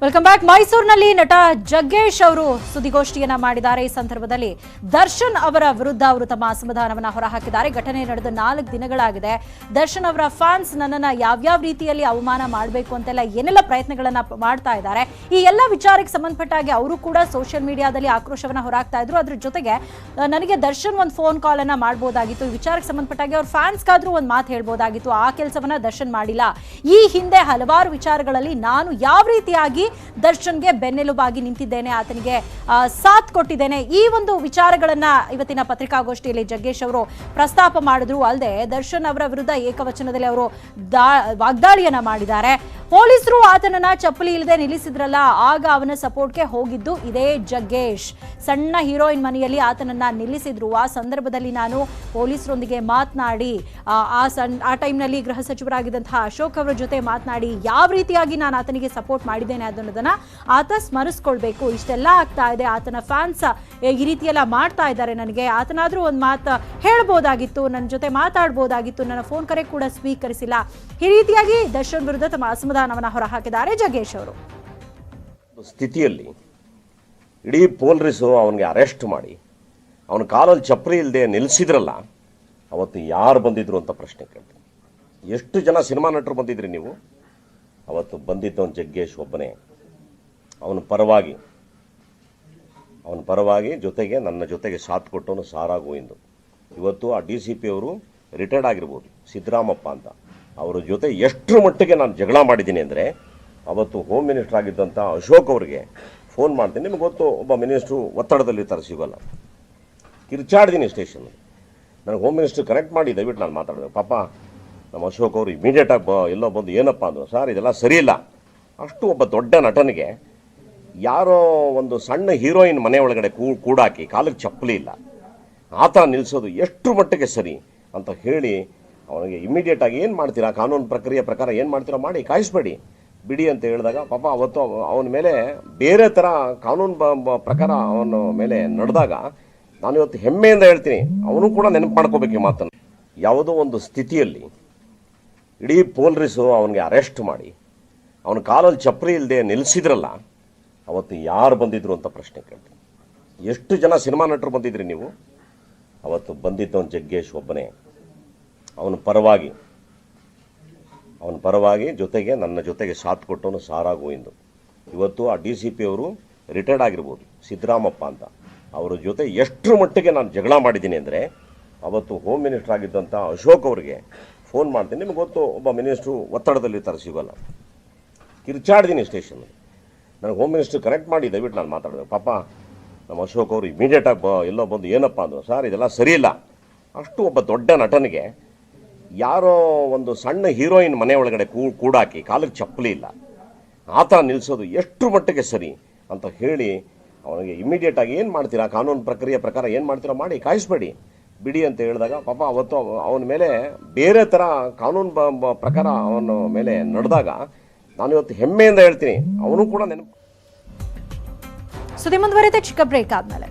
Welcome back. ಮೈಸೂರಿನಲ್ಲಿ ನಟ ಜಗ್ಗೇಶ್ ಅವರು ಸುದ್ದಿಗೋಷ್ಠಿಯನ್ನ ಮಾಡಿದ್ದಾರೆ. ಈ ಸಂದರ್ಭದಲ್ಲಿ ದರ್ಶನ್ ಅವರ ವಿರುದ್ಧ ಅವರು ತಮ್ಮ ಅಸಮಾಧಾನವನ್ನ ಹೊರಹಾಕಿದ್ದಾರೆ. ಘಟನೆ ನಡೆದ 4 ದಿನಗಳಾಗಿದೆ. ದರ್ಶನ್ ಅವರ ಫ್ಯಾನ್ಸ್ ನನ್ನನ್ನ ಯಾವ್ಯಾವ ರೀತಿಯಲ್ಲಿ ಅವಮಾನ ಮಾಡಬೇಕು ಅಂತೆಲ್ಲ ಏನೆಲ್ಲ ಪ್ರಯತ್ನಗಳನ್ನ ಮಾಡ್ತಾ ಇದ್ದಾರೆ. ಈ ಎಲ್ಲ ವಿಚಾರಕ್ಕೆ ಸಂಬಂಧಪಟ್ಟಾಗಿ ಅವರು ಕೂಡ ಸೋಷಿಯಲ್ ಮೀಡಿಯಾದಲ್ಲಿ ಆಕ್ರೋಶವನ್ನ ಹೊರಹಾಕ್ತಾ ಇದ್ರು. ಅದ್ರ ಜೊತೆಗೆ ನನಗೆ ದರ್ಶನ್ ಒಂದು ಫೋನ್ ಕಾಲ್ ಅನ್ನ ಮಾಡಬಹುದಾಗಿತ್ತು. ಈ ವಿಚಾರಕ್ಕೆ ಸಂಬಂಧಪಟ್ಟಾಗಿ ಅವ್ರ ಫ್ಯಾನ್ಸ್ಗಾದ್ರೂ ಒಂದು ಮಾತು ಹೇಳ್ಬೋದಾಗಿತ್ತು. ಆ ಕೆಲಸವನ್ನ ದರ್ಶನ್ ಮಾಡಿಲ್ಲ. ಈ ಹಿಂದೆ ಹಲವಾರು ವಿಚಾರಗಳಲ್ಲಿ ನಾನು ಯಾವ ರೀತಿಯಾಗಿ ದರ್ಶನ್ಗೆ ಬೆನ್ನೆಲುಬಾಗಿ ನಿಂತಿದ್ದೇನೆ, ಆತನಿಗೆ ಸಾಥ್ ಕೊಟ್ಟಿದ್ದೇನೆ, ಈ ಒಂದು ವಿಚಾರಗಳನ್ನ ಇವತ್ತಿನ ಪತ್ರಿಕಾಗೋಷ್ಠಿಯಲ್ಲಿ ಜಗ್ಗೇಶ್ ಅವರು ಪ್ರಸ್ತಾಪ ಮಾಡಿದ್ರು. ಅಲ್ಲದೆ ದರ್ಶನ್ ಅವರ ವಿರುದ್ಧ ಏಕವಚನದಲ್ಲಿ ಅವರು ವಾಗ್ದಾಳಿಯನ್ನ ಮಾಡಿದ್ದಾರೆ. ಪೊಲೀಸರು ಆತನನ್ನ ಚಪ್ಪಲಿ ಇಲ್ಲದೆ ನಿಲ್ಲಿಸಿದ್ರಲ್ಲ, ಆಗ ಅವನ ಸಪೋರ್ಟ್ಗೆ ಹೋಗಿದ್ದು ಇದೇ ಜಗ್ಗೇಶ್. ಸಣ್ಣ ಹೀರೋಯಿನ್ ಮನೆಯಲ್ಲಿ ಆತನನ್ನ ನಿಲ್ಲಿಸಿದ್ರು. ಆ ಸಂದರ್ಭದಲ್ಲಿ ನಾನು ಪೊಲೀಸರೊಂದಿಗೆ ಮಾತನಾಡಿ ಆ ಟೈಮ್ನಲ್ಲಿ ಗೃಹ ಸಚಿವರಾಗಿದ್ದಂತಹ ಅಶೋಕ್ ಅವರ ಜೊತೆ ಮಾತನಾಡಿ ಯಾವ ರೀತಿಯಾಗಿ ನಾನು ಆತನಿಗೆ ಸಪೋರ್ಟ್ ಮಾಡಿದ್ದೇನೆ ಅನ್ನೋದನ್ನ ಆತ ಸ್ಮರಿಸ್ಕೊಳ್ಬೇಕು. ಇಷ್ಟೆಲ್ಲ ಆಗ್ತಾ ಇದೆ, ಆತನ ಫ್ಯಾನ್ಸ್ ಈ ರೀತಿಯೆಲ್ಲ ಮಾಡ್ತಾ ಇದ್ದಾರೆ, ನನಗೆ ಆತನಾದ್ರೂ ಒಂದು ಮಾತು ಹೇಳ್ಬೋದಾಗಿತ್ತು, ನನ್ನ ಜೊತೆ ಮಾತಾಡ್ಬೋದಾಗಿತ್ತು, ನನ್ನ ಫೋನ್ ಕರೆ ಕೂಡ ಸ್ವೀಕರಿಸಿಲ್ಲ. ಈ ರೀತಿಯಾಗಿ ದರ್ಶನ್ ವಿರುದ್ಧ ತಮ್ಮ ಅಸಮಾಧಾನವನ್ನು ಹೊರಹಾಕಿದ್ದಾರೆ ಜಗ್ಗೇಶ್ ಅವರು. ಸ್ಥಿತಿಯಲ್ಲಿ ಇಡೀ ಪೊಲೀಸರು ಅವನಿಗೆ ಅರೆಸ್ಟ್ ಮಾಡಿ ಅವನ ಕಾಲಲ್ಲಿ ಚಪ್ಪಲಿ ಇಲ್ಲದೆ ನಿಲ್ಲಿಸಿದ್ರಲ್ಲ, ಅವತ್ತು ಯಾರು ಬಂದಿದ್ರು ಅಂತ ಪ್ರಶ್ನೆ ಕೇಳ್ತೀನಿ. ಎಷ್ಟು ಜನ ಸಿನಿಮಾ ನಟರು ಬಂದಿದ್ರಿ ನೀವು? ಅವತ್ತು ಬಂದಿದ್ದವನು ಜಗ್ಗೇಶ್ ಒಬ್ಬನೇ. ಅವನ ಪರವಾಗಿ ಜೊತೆಗೆ ನನ್ನ ಜೊತೆಗೆ ಸಾಥ್ ಕೊಟ್ಟವನು ಸಾರಾ ಗೋವಿಂದು. ಇವತ್ತು ಆ DCP ಅವರು ರಿಟೈರ್ಡ್ ಆಗಿರ್ಬೋದು, ಸಿದ್ದರಾಮಪ್ಪ ಅಂತ, ಅವರ ಜೊತೆ ಎಷ್ಟರ ಮಟ್ಟಿಗೆ ನಾನು ಜಗಳ ಮಾಡಿದ್ದೀನಿ ಅಂದರೆ, ಅವತ್ತು ಹೋಮ್ ಮಿನಿಸ್ಟರ್ ಆಗಿದ್ದಂಥ ಅಶೋಕ್ ಅವರಿಗೆ ಫೋನ್ ಮಾಡ್ತೀನಿ. ನಿಮ್ಗೆ ಗೊತ್ತು, ಒಬ್ಬ ಮಿನಿಸ್ಟ್ರು ಒತ್ತಡದಲ್ಲಿರ್ತಾರೆ, ಸಿಗೋಲ್ಲ. ಕಿರ್ಚಾಡ್ತೀನಿ ಸ್ಟೇಷನ್. ನನಗೆ ಹೋಮ್ ಮಿನಿಸ್ಟ್ರು ಕನೆಕ್ಟ್ ಮಾಡಿ ದಯವಿಟ್ಟು ನಾನು ಮಾತಾಡಬೇಕು. ಪಾಪ ನಮ್ಮ ಅಶೋಕ್ ಅವರು ಇಮಿಡಿಯೇಟಾಗಿ ಎಲ್ಲೋ ಬಂದು ಏನಪ್ಪ ಅಂದರು, ಸರ್ ಇದೆಲ್ಲ ಸರಿಯಿಲ್ಲ. ಅಷ್ಟು ಒಬ್ಬ ದೊಡ್ಡ ನಟನಿಗೆ ಯಾರೋ ಒಂದು ಸಣ್ಣ ಹೀರೋಯಿನ್ ಮನೆ ಒಳಗಡೆ ಕೂಡಾಕಿ ಕಾಲಿಗೆ ಚಪ್ಪಲಿ ಇಲ್ಲ, ಆ ಥರ ನಿಲ್ಲಿಸೋದು ಎಷ್ಟು ಮಟ್ಟಿಗೆ ಸರಿ ಅಂತ ಹೇಳಿ ಅವನಿಗೆ ಇಮಿಡಿಯೇಟಾಗಿ ಏನು ಮಾಡ್ತೀರಾ, ಕಾನೂನು ಪ್ರಕ್ರಿಯೆ ಪ್ರಕಾರ ಏನು ಮಾಡ್ತೀರಾ ಮಾಡಿ, ಕಾಯಿಸ್ಬೇಡಿ, ಬಿಡಿ ಅಂತ ಹೇಳಿದಾಗ ಪಾಪ ಅವತ್ತು ಅವನ ಮೇಲೆ ಬೇರೆ ಥರ ಕಾನೂನು ಪ್ರಕಾರ ಅವನ ಮೇಲೆ ನಡೆದಾಗ ನಾನು ಇವತ್ತು ಹೆಮ್ಮೆಯಿಂದ ಹೇಳ್ತೀನಿ, ಅವನು ಕೂಡ ನೆನಪು ಮಾಡ್ಕೋಬೇಕು ಈ ಮಾತನ್ನು. ಯಾವುದೋ ಒಂದು ಸ್ಥಿತಿಯಲ್ಲಿ ಇಡೀ ಪೊಲೀಸರು ಅವನಿಗೆ ಅರೆಸ್ಟ್ ಮಾಡಿ ಅವನ ಕಾಲಲ್ಲಿ ಚಪ್ಪಲಿ ಇಲ್ಲದೆ ನಿಲ್ಲಿಸಿದ್ರಲ್ಲ, ಅವತ್ತು ಯಾರು ಬಂದಿದ್ರು ಅಂತ ಪ್ರಶ್ನೆ ಕೇಳ್ತೀನಿ. ಎಷ್ಟು ಜನ ಸಿನಿಮಾ ನಟರು ಬಂದಿದ್ರಿ ನೀವು? ಅವತ್ತು ಬಂದಿದ್ದವನು ಜಗ್ಗೇಶ್ ಒಬ್ಬನೇ. ಅವನ ಪರವಾಗಿ ಜೊತೆಗೆ ನನ್ನ ಜೊತೆಗೆ ಸಾಥ್ ಕೊಟ್ಟವನು ಸಾರಾ ಗೋವಿಂದು. ಇವತ್ತು ಆ DCP ಅವರು ರಿಟೈರ್ಡ್ ಆಗಿರ್ಬೋದು, ಸಿದ್ದರಾಮಪ್ಪ ಅಂತ, ಅವರ ಜೊತೆ ಎಷ್ಟರ ಮಟ್ಟಿಗೆ ನಾನು ಜಗಳ ಮಾಡಿದ್ದೀನಿ ಅಂದರೆ, ಅವತ್ತು ಹೋಮ್ ಮಿನಿಸ್ಟರ್ ಆಗಿದ್ದಂಥ ಅಶೋಕ್ ಅವರಿಗೆ ಫೋನ್ ಮಾಡ್ತೀನಿ. ನಿಮ್ಗೆ ಗೊತ್ತು, ಒಬ್ಬ ಮಿನಿಸ್ಟ್ರು ಒತ್ತಡದಲ್ಲಿರ್ತಾರೆ, ಸಿಗೋಲ್ಲ. ಕಿರ್ಚಾಡ್ತೀನಿ ಸ್ಟೇಷನ್. ನನಗೆ ಹೋಮ್ ಮಿನಿಸ್ಟ್ರು ಕನೆಕ್ಟ್ ಮಾಡಿ ದಯವಿಟ್ಟು ನಾನು ಮಾತಾಡಬೇಕು. ಪಾಪ ನಮ್ಮ ಅಶೋಕ್ ಅವರು ಇಮಿಡಿಯೇಟಾಗಿ ಎಲ್ಲೋ ಬಂದು ಏನಪ್ಪ ಅಂದರು, ಸರ್ ಇದೆಲ್ಲ ಸರಿಯಿಲ್ಲ. ಅಷ್ಟು ಒಬ್ಬ ದೊಡ್ಡ ನಟನಿಗೆ ಯಾರೋ ಒಂದು ಸಣ್ಣ ಹೀರೋಯಿನ್ ಮನೆ ಒಳಗಡೆ ಕೂಡಾಕಿ ಕಾಲಿಗೆ ಚಪ್ಪಲಿ ಇಲ್ಲ, ಆ ಥರ ನಿಲ್ಲಿಸೋದು ಎಷ್ಟು ಮಟ್ಟಿಗೆ ಸರಿ ಅಂತ ಹೇಳಿ ಅವನಿಗೆ ಇಮಿಡಿಯೇಟಾಗಿ ಏನು ಮಾಡ್ತೀರಾ, ಕಾನೂನು ಪ್ರಕ್ರಿಯೆ ಪ್ರಕಾರ ಏನು ಮಾಡ್ತೀರಾ ಮಾಡಿ, ಕಾಯಿಸ್ಬೇಡಿ, ಬಿಡಿ ಅಂತ ಹೇಳಿದಾಗ ಪಾಪ ಅವತ್ತು ಅವನ ಮೇಲೆ ಬೇರೆ ಥರ ಕಾನೂನು ಪ್ರಕಾರ ಅವನ ಮೇಲೆ ನಡೆದಾಗ ನಾನು ಇವತ್ತು ಹೆಮ್ಮೆಯಿಂದ ಹೇಳ್ತೀನಿ, ಅವನು ಕೂಡ ನೆನಪು. ಸುದ್ದಿ ಮುಂದುವರಿಯುತ್ತೆ ಚಿಕ್ಕ ಬ್ರೇಕ್ ಆದ್ಮೇಲೆ.